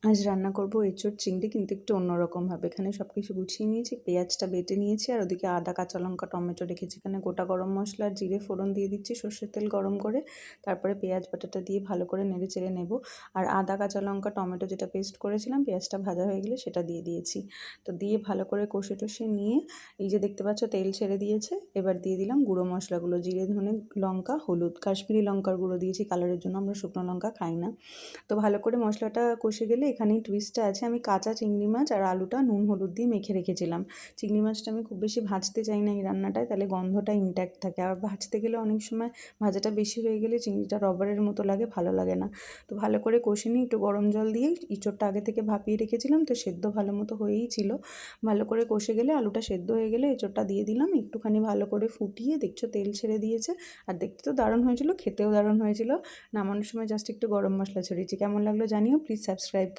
আজ রান্না করব এঁচোড় চিংড়ি, কিন্তু একটু অন্যরকমভাবে। এখানে সব কিছু গুছিয়ে নিয়েছি, পেঁয়াজটা বেটে নিয়েছি, আর ওদিকে আদা, কাঁচা লঙ্কা, টমেটো রেখেছি। এখানে গোটা গরম মশলা আর জিরে ফোড়ন দিয়ে দিচ্ছি সর্ষের তেল গরম করে। তারপরে পেঁয়াজ বাটাটা দিয়ে ভালো করে নেড়ে চেড়ে নেব। আর আদা, কাঁচা লঙ্কা, টমেটো যেটা পেস্ট করেছিলাম, পেঁয়াজটা ভাজা হয়ে গেলে সেটা দিয়ে দিয়েছি। তো দিয়ে ভালো করে কষে টষে নিয়ে এই যে দেখতে পাচ্ছ তেল ছেড়ে দিয়েছে, এবার দিয়ে দিলাম গুঁড়ো মশলাগুলো, জিরে, ধনে, লঙ্কা, হলুদ। কাশ্মীরি লঙ্কার গুঁড়ো দিয়েছি কালারের জন্য, আমরা শুকনো লঙ্কা খাই না। তো ভালো করে মশলাটা কষে গেলে এখানেই টুইস্টটা আছে, আমি কাঁচা চিংড়ি মাছ আর আলুটা নুন হলুদ দিয়ে মেখে রেখেছিলাম। চিংড়ি মাছটা আমি খুব বেশি ভাজতে চাই না এই রান্নাটায়, তাহলে গন্ধটা ইনট্যাক্ট থাকে। আর ভাজতে গেলে অনেক সময় ভাজাটা বেশি হয়ে গেলে চিংড়িটা রবারের মতো লাগে, ভালো লাগে না। তো ভালো করে কষে নিই, একটু গরম জল দিয়ে। ইঁচড়টা আগে থেকে ভাপিয়ে রেখেছিলাম, তো সেদ্ধ ভালো মতো হয়েই ছিল। ভালো করে কষে গেলে, আলুটা সেদ্ধ হয়ে গেলে এঁচড়টা দিয়ে দিলাম, একটুখানি ভালো করে ফুটিয়ে দেখছো তেল ছেড়ে দিয়েছে। আর দেখতে তো দারুণ হয়েছিল, খেতেও দারুণ হয়েছিল। নামানোর সময় জাস্ট একটু গরম মশলা ছড়িয়েছি। কেমন লাগলো জানিও, প্লিজ সাবস্ক্রাইব।